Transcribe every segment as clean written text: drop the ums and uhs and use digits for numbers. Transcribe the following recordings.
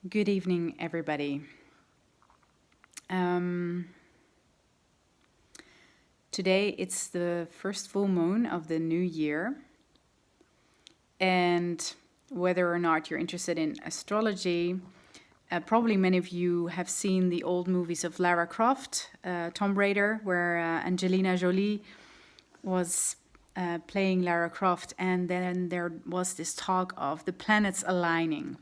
Good evening, everybody. Um, Today it's the first full moon of the new year, and whether or not you're interested in astrology, probably many of you have seen the old movies of Lara Croft, Tomb Raider, where Angelina Jolie was playing Lara Croft, and then there was this talk of the planets aligning.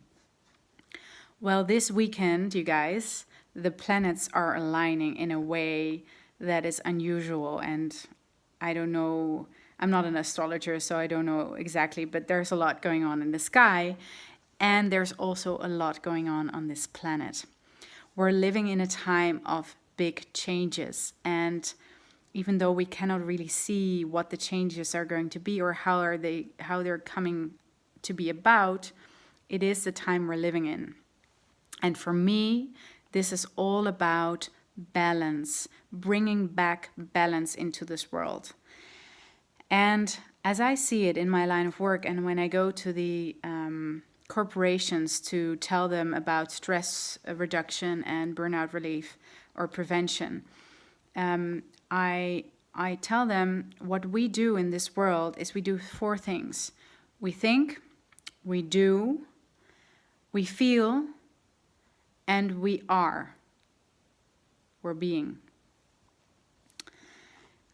Well, this weekend, you guys, the planets are aligning in a way that is unusual. And I don't know, I'm not an astrologer, so I don't know exactly, but there's a lot going on in the sky. And there's also a lot going on this planet. We're living in a time of big changes. And even though we cannot really see what the changes are going to be or how they're coming to be about, it is the time we're living in. And for me, this is all about balance, bringing back balance into this world. And as I see it in my line of work, and when I go to the corporations to tell them about stress reduction and burnout relief or prevention, I tell them what we do in this world is we do four things. We think, we do, we feel, and we are. We're being.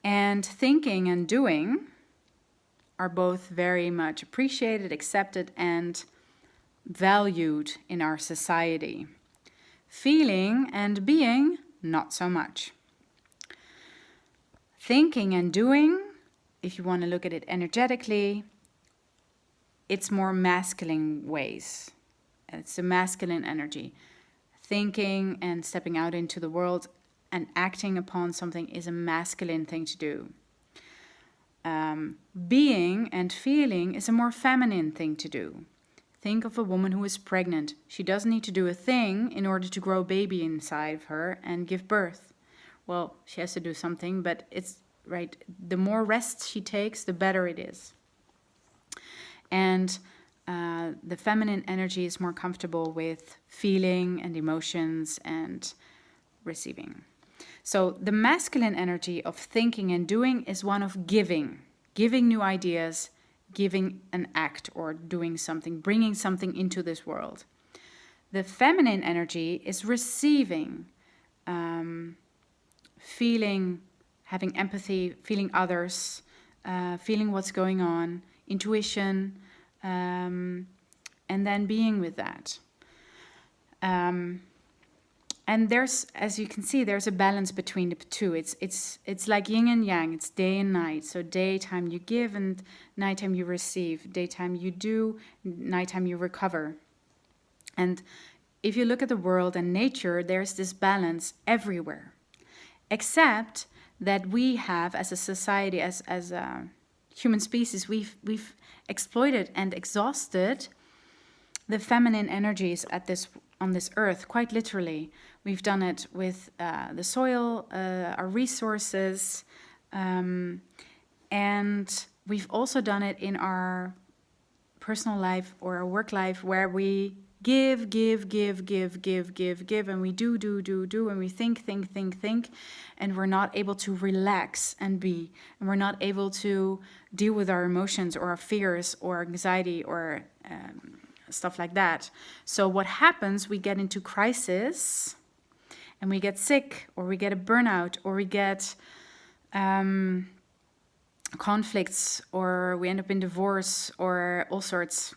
And thinking and doing are both very much appreciated, accepted, and valued in our society. Feeling and being, not so much. Thinking and doing, if you want to look at it energetically, it's more masculine ways. It's a masculine energy. Thinking and stepping out into the world and acting upon something is a masculine thing to do. Being and feeling is a more feminine thing to do. Think of a woman who is pregnant. She doesn't need to do a thing in order to grow a baby inside of her and give birth. Well, she has to do something, but it's right. The more rest she takes, the better it is. And the feminine energy is more comfortable with feeling and emotions and receiving. So the masculine energy of thinking and doing is one of giving new ideas, giving an act or doing something, bringing something into this world. The feminine energy is receiving, feeling, having empathy, feeling others, feeling what's going on, intuition, and then being with that. And there's, as you can see, there's a balance between the two. It's like yin and yang. It's day and night. So daytime you give and nighttime you receive. Daytime you do, nighttime you recover. And if you look at the world and nature, there's this balance everywhere. Except that we have, as a society, as a human species, we've exploited and exhausted the feminine energies on this earth, quite literally. We've done it with the soil, our resources, and we've also done it in our personal life or our work life, where we give, and we do, and we think, and we're not able to relax and be, and we're not able to deal with our emotions or our fears or anxiety or stuff like that. So what happens, we get into crisis and we get sick, or we get a burnout, or we get conflicts, or we end up in divorce, or all sorts.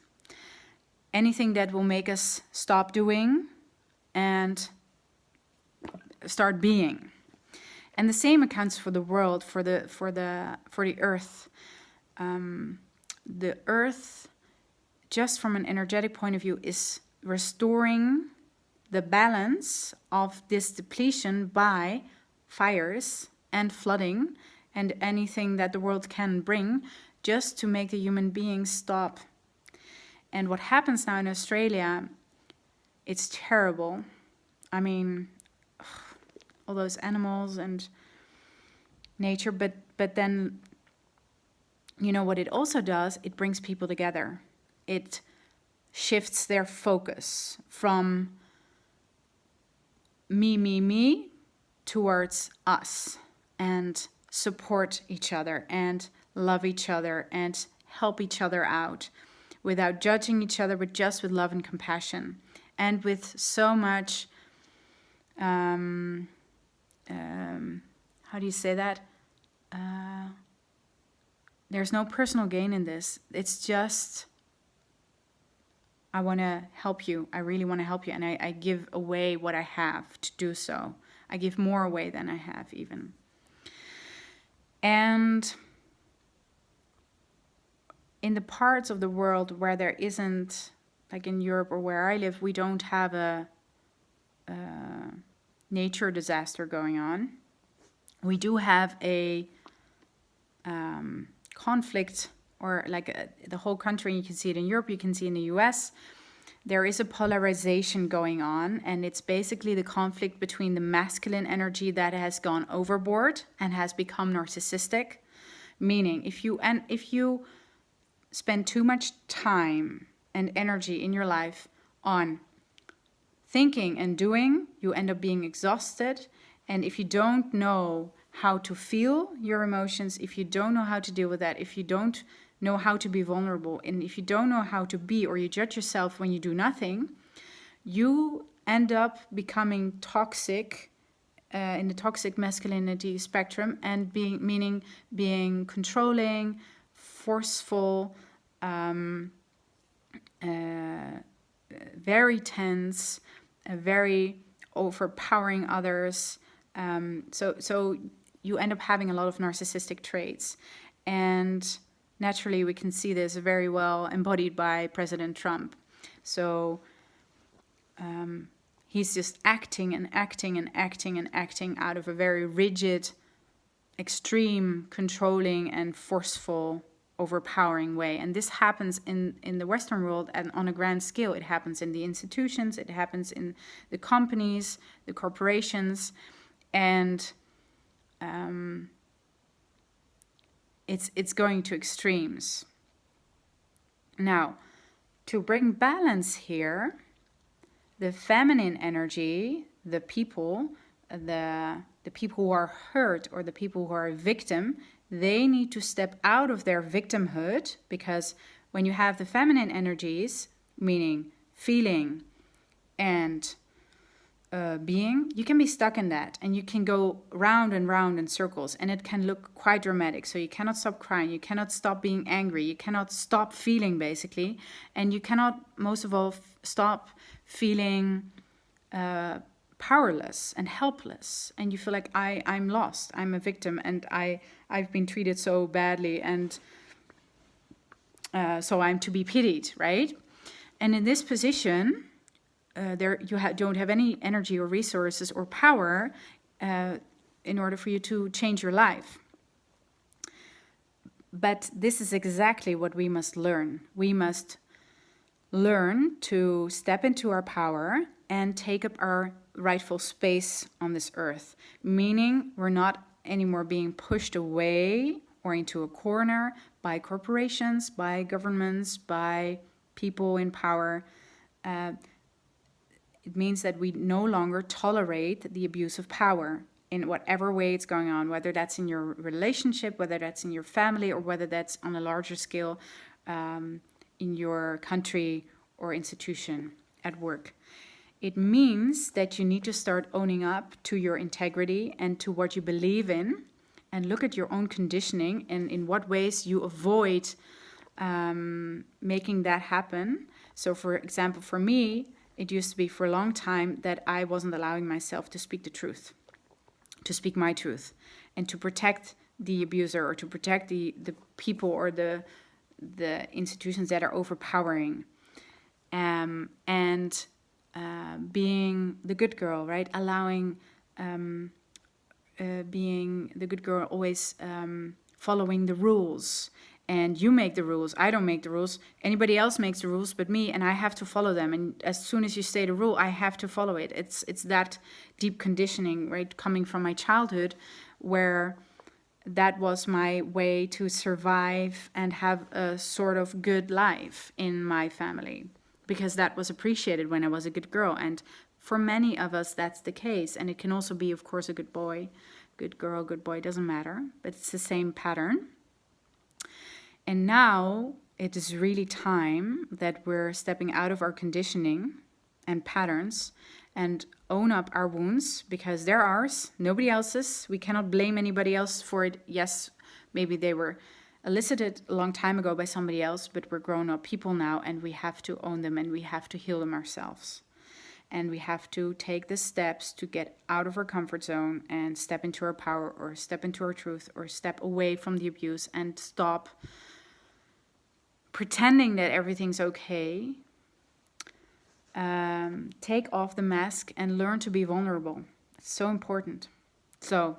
Anything that will make us stop doing and start being. And the same accounts for the world, for the earth. The earth, just from an energetic point of view, is restoring the balance of this depletion by fires and flooding and anything that the world can bring, just to make the human beings stop. And what happens now in Australia, it's terrible. I mean, all those animals and nature, but then, you know what it also does? It brings people together. It shifts their focus from me towards us, and support each other and love each other and help each other out without judging each other, but just with love and compassion, and with so much how do you say that? There's no personal gain in this. It's just, I want to help you. I really want to help you. And I give away what I have to do so. I give more away than I have even. And in the parts of the world where there isn't, like in Europe or where I live, we don't have a nature disaster going on. We do have a conflict, or like the whole country. You can see it in Europe, you can see it in the US. There is a polarization going on, and it's basically the conflict between the masculine energy that has gone overboard and has become narcissistic. Meaning, if you spend too much time and energy in your life on thinking and doing, you end up being exhausted. And if you don't know how to feel your emotions, if you don't know how to deal with that, if you don't know how to be vulnerable, and if you don't know how to be, or you judge yourself when you do nothing, you end up becoming toxic in the toxic masculinity spectrum, and being controlling, forceful, very tense, very overpowering others. So you end up having a lot of narcissistic traits. And naturally, we can see this very well embodied by President Trump. So he's just acting and acting and acting and acting out of a very rigid, extreme, controlling and forceful, overpowering way. And this happens in the Western world and on a grand scale. It happens in the institutions, it happens in the companies, the corporations, and it's going to extremes. Now, to bring balance here, the feminine energy, the people who are hurt, or the people who are a victim, they need to step out of their victimhood, because when you have the feminine energies, meaning feeling and being, you can be stuck in that, and you can go round and round in circles, and it can look quite dramatic. So you cannot stop crying, you cannot stop being angry, you cannot stop feeling, basically, and you cannot, most of all, stop feeling powerless and helpless, and you feel like I'm lost, I'm a victim, and I've been treated so badly, and so I'm to be pitied, right? And in this position, don't have any energy or resources or power in order for you to change your life. But this is exactly what we must learn. We must learn to step into our power and take up our rightful space on this earth, meaning we're not anymore being pushed away or into a corner by corporations, by governments, by people in power. It means that we no longer tolerate the abuse of power in whatever way it's going on, whether that's in your relationship, whether that's in your family, or whether that's on a larger scale in your country or institution at work. It means that you need to start owning up to your integrity and to what you believe in, and look at your own conditioning and in what ways you avoid making that happen. So, for example, for me, it used to be for a long time that I wasn't allowing myself to speak the truth, to speak my truth, and to protect the abuser, or to protect the people or the institutions that are overpowering. Being the good girl, right? Allowing, being the good girl, always following the rules. And you make the rules, I don't make the rules. Anybody else makes the rules but me, and I have to follow them. And as soon as you state a rule, I have to follow it. It's that deep conditioning, right, coming from my childhood, where that was my way to survive and have a sort of good life in my family. because that was appreciated when I was a good girl. And for many of us, that's the case. And it can also be, of course, a good boy, good girl, good boy, doesn't matter. But it's the same pattern. And now it is really time that we're stepping out of our conditioning and patterns and own up our wounds, because they're ours, nobody else's. We cannot blame anybody else for it. Yes, maybe they were elicited a long time ago by somebody else, but we're grown-up people now, and we have to own them, and we have to heal them ourselves. And we have to take the steps to get out of our comfort zone and step into our power, or step into our truth, or step away from the abuse and stop pretending that everything's okay. Take off the mask and learn to be vulnerable. It's so important. So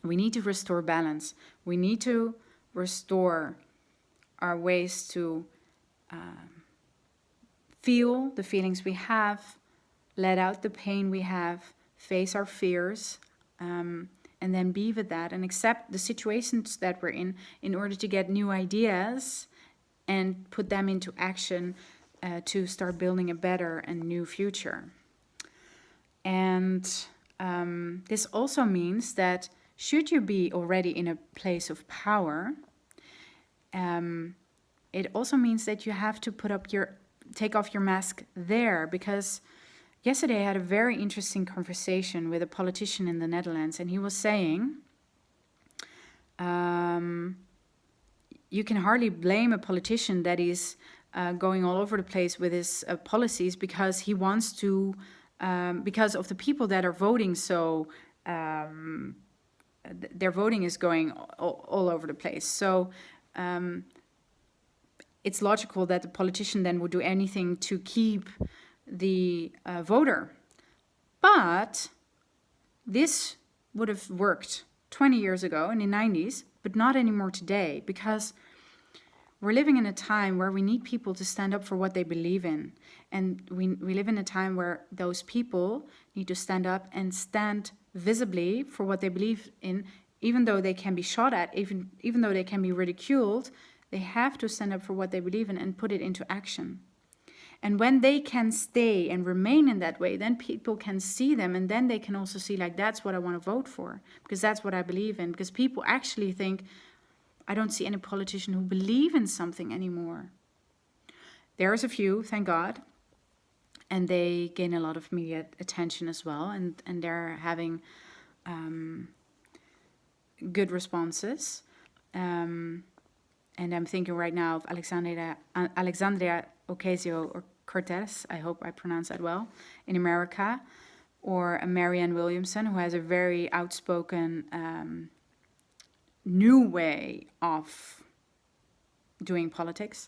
we need to restore balance. We need to restore our ways to feel the feelings we have, let out the pain we have, face our fears, and then be with that and accept the situations that we're in order to get new ideas and put them into action to start building a better and new future. And this also means that should you be already in a place of power, it also means that you have to take off your mask there, because yesterday I had a very interesting conversation with a politician in the Netherlands, and he was saying, you can hardly blame a politician that is going all over the place with his policies, because he wants to, because of the people that are voting. So their voting is going all over the place. So it's logical that the politician then would do anything to keep the voter. But this would have worked 20 years ago in the 90s, but not anymore today, because we're living in a time where we need people to stand up for what they believe in. And we live in a time where those people need to stand up and stand visibly for what they believe in, even though they can be shot at, even though they can be ridiculed. They have to stand up for what they believe in and put it into action. And when they can stay and remain in that way, then people can see them, and then they can also see, like, that's what I want to vote for, because that's what I believe in. Because people actually think, I don't see any politician who believe in something anymore. There's a few, thank God, and they gain a lot of media attention as well, and they're having good responses. And I'm thinking right now of Alexandria Ocasio-Cortez, I hope I pronounced that well, in America, or Marianne Williamson, who has a very outspoken new way of doing politics.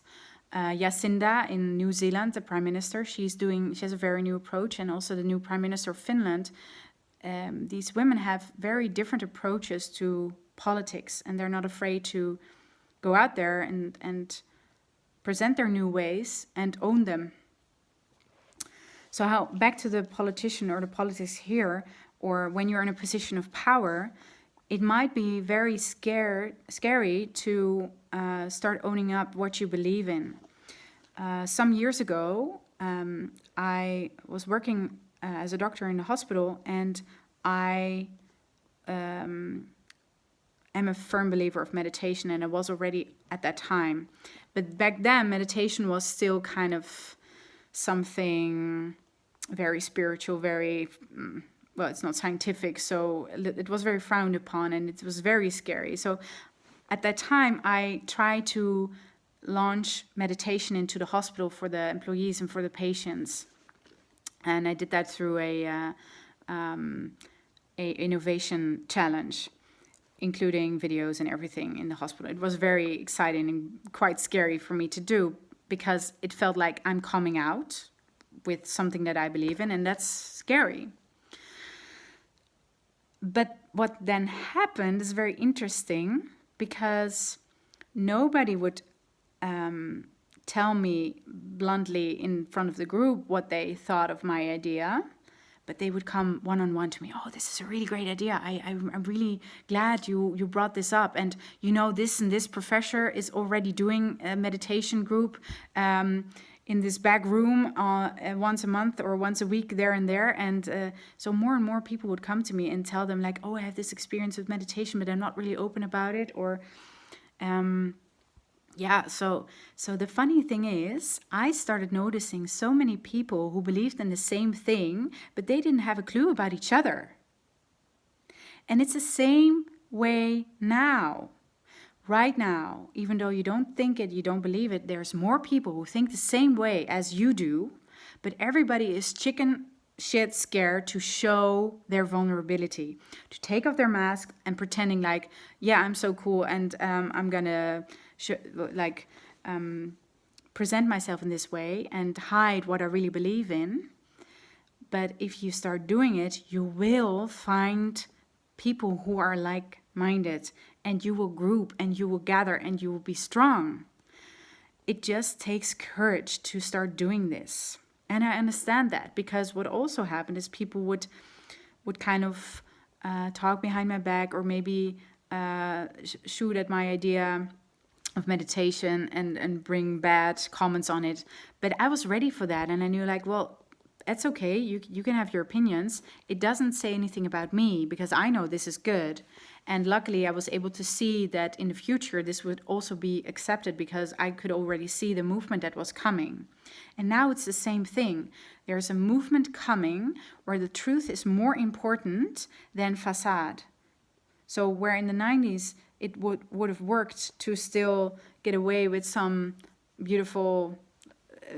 Jacinda in New Zealand, the Prime Minister, she has a very new approach, and also the new Prime Minister of Finland. These women have very different approaches to politics, and they're not afraid to go out there and present their new ways and own them. So back to the politician or the politics here, or when you're in a position of power, it might be very scary to start owning up what you believe in. Some years ago, I was working as a doctor in the hospital, and I am a firm believer of meditation, and I was already at that time. But back then, meditation was still kind of something very spiritual, very... well, it's not scientific, so it was very frowned upon, and it was very scary. So at that time, I tried to launch meditation into the hospital for the employees and for the patients. And I did that through a innovation challenge, including videos and everything in the hospital. It was very exciting and quite scary for me to do, because it felt like I'm coming out with something that I believe in, and that's scary. But what then happened is very interesting, because nobody would tell me bluntly in front of the group what they thought of my idea, but they would come one-on-one to me. Oh, this is a really great idea. I'm really glad you brought this up. And you know, this and this professor is already doing a meditation group. in this back room once a month or once a week there and there. And so more and more people would come to me and tell them like, oh, I have this experience with meditation, but I'm not really open about it. Or yeah, so the funny thing is, I started noticing so many people who believed in the same thing, but they didn't have a clue about each other. And it's the same way now. Right now, even though you don't think it, you don't believe it, there's more people who think the same way as you do, but everybody is chicken shit scared to show their vulnerability, to take off their mask and pretending like, yeah, I'm so cool and I'm gonna present myself in this way and hide what I really believe in. But if you start doing it, you will find people who are like-minded, and you will group and you will gather and you will be strong. It just takes courage to start doing this. And I understand that, because what also happened is people would kind of talk behind my back, or maybe shoot at my idea of meditation and bring bad comments on it. But I was ready for that, and I knew like, well, that's okay, you can have your opinions. It doesn't say anything about me, because I know this is good. And luckily I was able to see that in the future this would also be accepted, because I could already see the movement that was coming. And now it's the same thing. There's a movement coming where the truth is more important than facade. So where in the 90s it would have worked to still get away with some beautiful,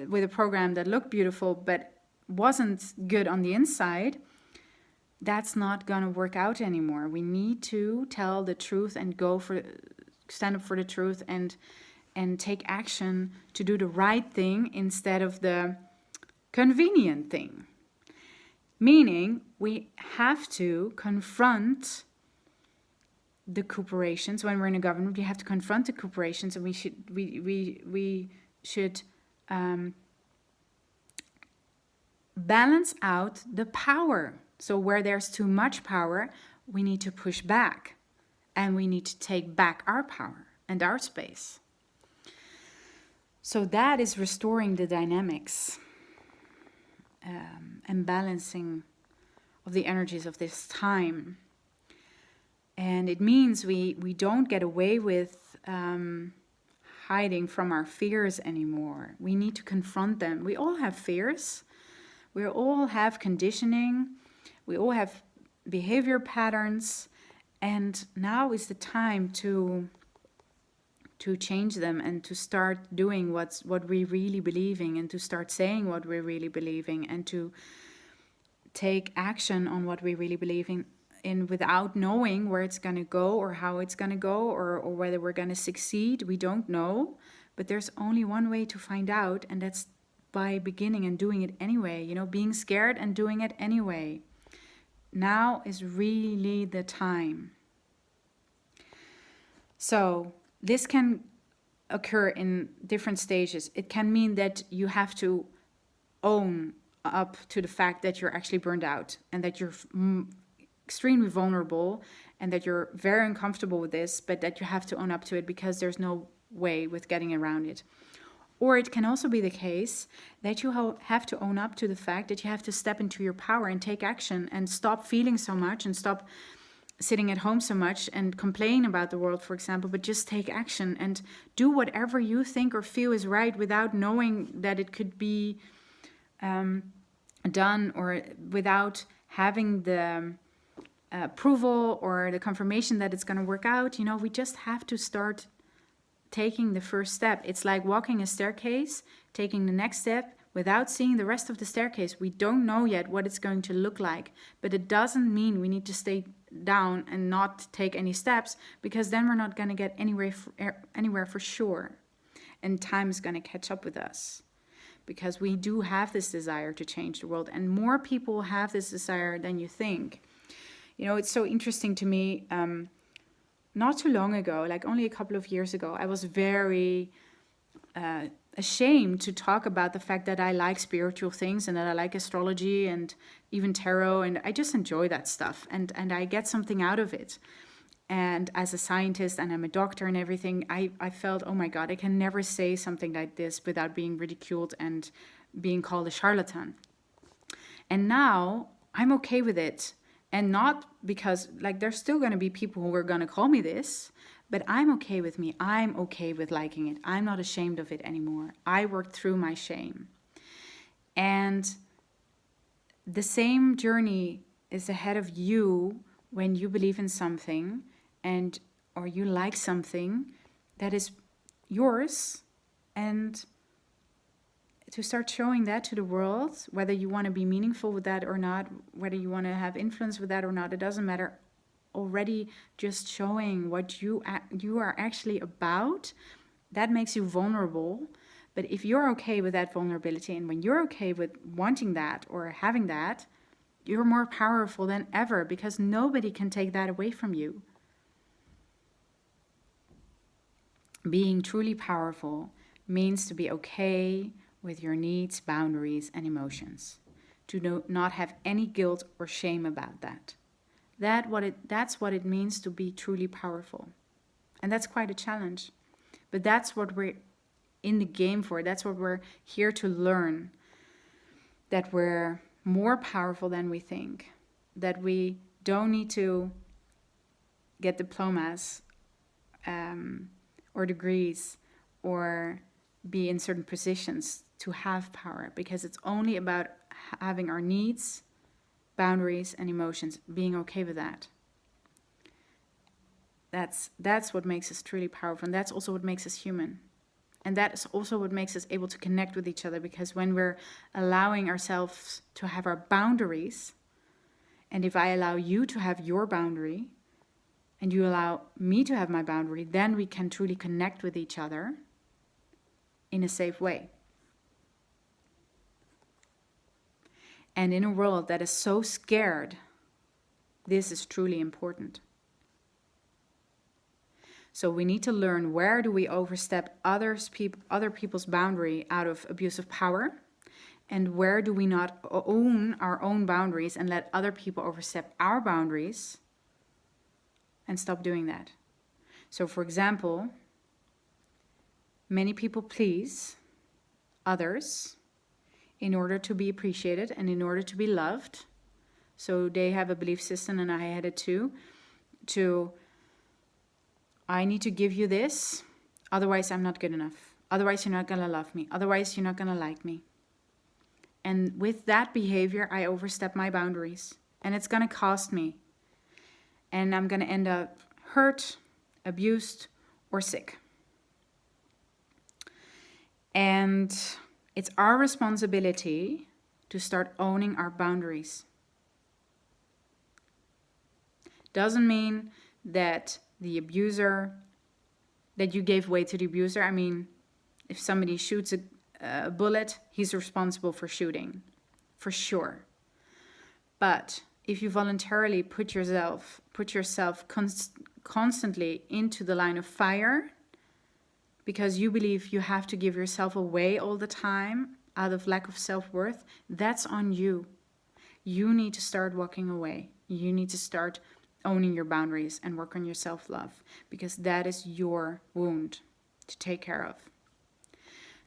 with a program that looked beautiful but wasn't good on the inside, that's not going to work out anymore. We need to tell the truth and stand up for the truth and take action to do the right thing instead of the convenient thing. Meaning we have to confront the corporations. When we're in a government, we have to confront the corporations, and we should balance out the power. So where there's too much power, we need to push back, and we need to take back our power and our space. So that is restoring the dynamics and balancing of the energies of this time. And it means we don't get away with hiding from our fears anymore. We need to confront them. We all have fears. We all have conditioning. We all have behavior patterns. And now is the time to change them and to start doing what we really believing, and to start saying what we're really believing, and to take action on what we really believe in without knowing where it's going to go or how it's going to go, or whether we're going to succeed. We don't know, but there's only one way to find out, and that's by beginning and doing it anyway, being scared and doing it anyway. Now is really the time. So this can occur in different stages. It can mean that you have to own up to the fact that you're actually burned out, and that you're extremely vulnerable, and that you're very uncomfortable with this, but that you have to own up to it because there's no way with getting around it. Or it can also be the case that you have to own up to the fact that you have to step into your power and take action, and stop feeling so much, and stop sitting at home so much and complain about the world, for example, but just take action and do whatever you think or feel is right, without knowing that it could be done, or without having the approval or the confirmation that it's going to work out. We just have to start taking the first step. It's like walking a staircase, taking the next step without seeing the rest of the staircase. We don't know yet what it's going to look like, but it doesn't mean we need to stay down and not take any steps, because then we're not going to get anywhere for sure. And time is going to catch up with us, because we do have this desire to change the world, and more people have this desire than you think. It's so interesting to me. Not too long ago, like only a couple of years ago, I was very ashamed to talk about the fact that I like spiritual things, and that I like astrology and even tarot, and I just enjoy that stuff, and I get something out of it. And as a scientist, and I'm a doctor and everything, I felt, oh my God, I can never say something like this without being ridiculed and being called a charlatan. And now I'm okay with it. And not because, like, there's still going to be people who are going to call me this, but I'm okay with me. I'm okay with liking it. I'm not ashamed of it anymore. I worked through my shame. And the same journey is ahead of you when you believe in something and or you like something that is yours, and to start showing that to the world, whether you want to be meaningful with that or not, whether you want to have influence with that or not, it doesn't matter. Already just showing what you are actually about, that makes you vulnerable. But if you're okay with that vulnerability, and when you're okay with wanting that or having that, you're more powerful than ever, because nobody can take that away from you. Being truly powerful means to be okay with your needs, boundaries, and emotions. To not have any guilt or shame about that. That's what it means to be truly powerful. And that's quite a challenge. But that's what we're in the game for. That's what we're here to learn. That we're more powerful than we think. That we don't need to get diplomas or degrees or be in certain positions to have power, because it's only about having our needs, boundaries, and emotions, being okay with that. That's what makes us truly powerful, and that's also what makes us human. And that is also what makes us able to connect with each other, because when we're allowing ourselves to have our boundaries, and if I allow you to have your boundary, and you allow me to have my boundary, then we can truly connect with each other in a safe way. And in a world that is so scared, this is truly important. So we need to learn, where do we overstep other people's boundary out of abuse of power? And where do we not own our own boundaries and let other people overstep our boundaries, and stop doing that? So for example, many people please others in order to be appreciated and in order to be loved. So they have a belief system, and I had it too, I need to give you this, otherwise I'm not good enough. Otherwise you're not going to love me. Otherwise you're not going to like me. And with that behavior, I overstep my boundaries. And it's going to cost me. And I'm going to end up hurt, abused, or sick. And it's our responsibility to start owning our boundaries. Doesn't mean that the abuser, that you gave way to the abuser. I mean, if somebody shoots a bullet, he's responsible for shooting, for sure. But if you voluntarily put yourself constantly into the line of fire, because you believe you have to give yourself away all the time out of lack of self-worth, that's on you. You need to start walking away. You need to start owning your boundaries and work on your self-love, because that is your wound to take care of.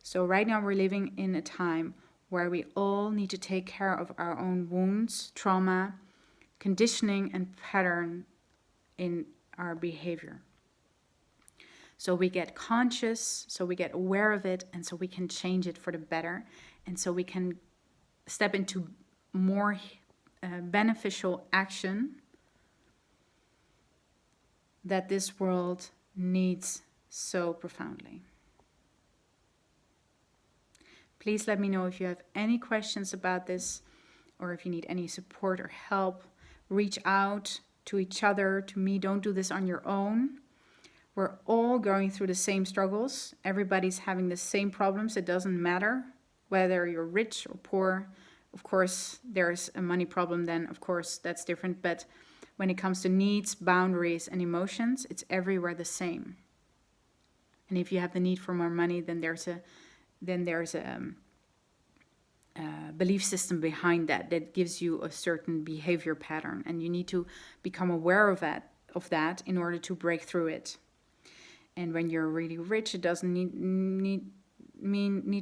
So right now we're living in a time where we all need to take care of our own wounds, trauma, conditioning, and pattern in our behavior. So we get conscious, so we get aware of it, and so we can change it for the better, and so we can step into more beneficial action that this world needs so profoundly. Please let me know if you have any questions about this, or if you need any support or help. Reach out to each other, to me. Don't do this on your own. We're all going through the same struggles. Everybody's having the same problems. It doesn't matter whether you're rich or poor. Of course, there's a money problem, then of course that's different. But when it comes to needs, boundaries, and emotions, it's everywhere the same. And if you have the need for more money, then there's a belief system behind that gives you a certain behavior pattern, and you need to become aware of of that in order to break through it. And when you're really rich, it doesn't need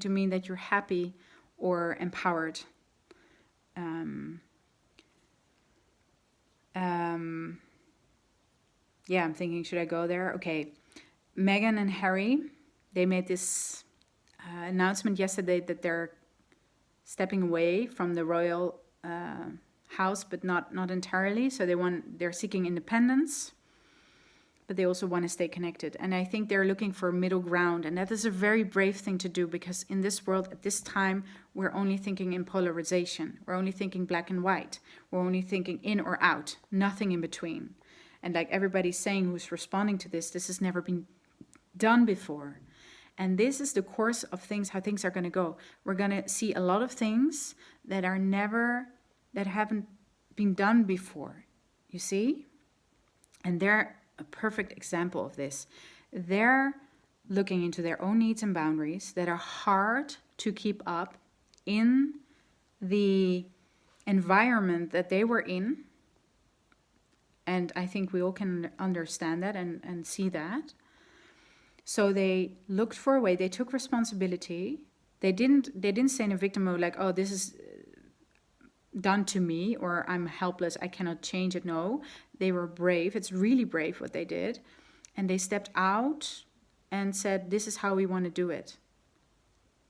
to mean that you're happy or empowered. Yeah, I'm thinking, should I go there? Okay. Meghan and Harry, they made this announcement yesterday that they're stepping away from the royal house, but not entirely. So they're seeking independence, but they also want to stay connected. And I think they're looking for middle ground. And that is a very brave thing to do, because in this world at this time, we're only thinking in polarization. We're only thinking black and white. We're only thinking in or out, nothing in between. And like everybody's saying who's responding to this has never been done before. And this is the course of things, how things are going to go. We're going to see a lot of things that haven't been done before, you see? And they're a perfect example of this. They're looking into their own needs and boundaries that are hard to keep up in the environment that they were in. And I think we all can understand that and see that. So they looked for a way, they took responsibility. They didn't stay in a victim mode like, oh, this is done to me, or I'm helpless, I cannot change it. No, they were brave. It's really brave what they did. And they stepped out and said, this is how we want to do it.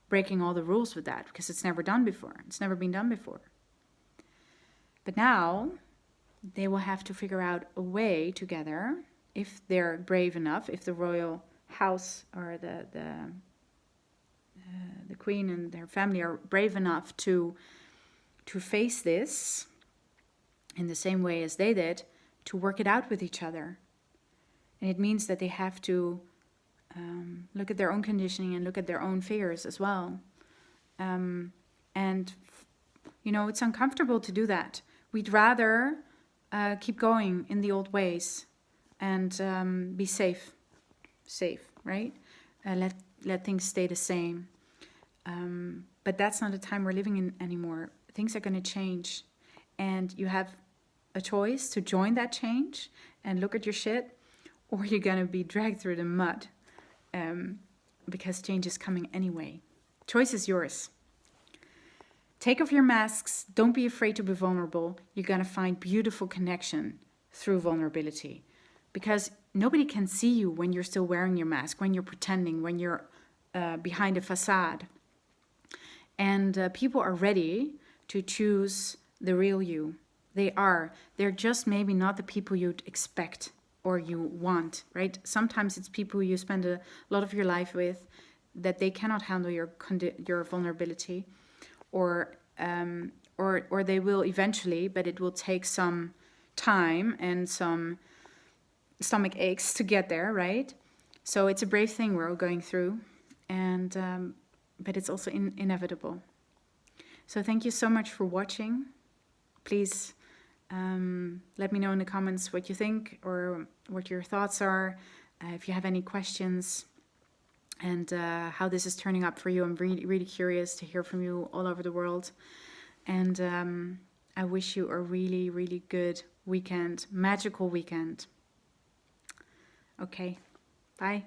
Breaking all the rules with that, because it's never done before. It's never been done before. But now they will have to figure out a way together, if they're brave enough, if the royal house or the queen and their family are brave enough to face this in the same way as they did, to work it out with each other. And it means that they have to look at their own conditioning and look at their own fears as well. And it's uncomfortable to do that. We'd rather keep going in the old ways and be safe, right? Let things stay the same. But that's not the time we're living in anymore. Things are going to change, and you have a choice to join that change and look at your shit, or you're going to be dragged through the mud, because change is coming anyway. Choice is yours. Take off your masks. Don't be afraid to be vulnerable. You're going to find beautiful connection through vulnerability, because nobody can see you when you're still wearing your mask, when you're pretending, when you're behind a facade. And people are ready to choose the real you. They're just maybe not the people you'd expect or you want, right? Sometimes it's people you spend a lot of your life with that they cannot handle your vulnerability, or they will eventually, but it will take some time and some stomach aches to get there, right? So it's a brave thing we're all going through, and but it's also inevitable. So thank you so much for watching. Please let me know in the comments what you think or what your thoughts are. If you have any questions and how this is turning up for you, I'm really, really curious to hear from you all over the world. And I wish you a really, really good weekend, magical weekend. Okay, bye.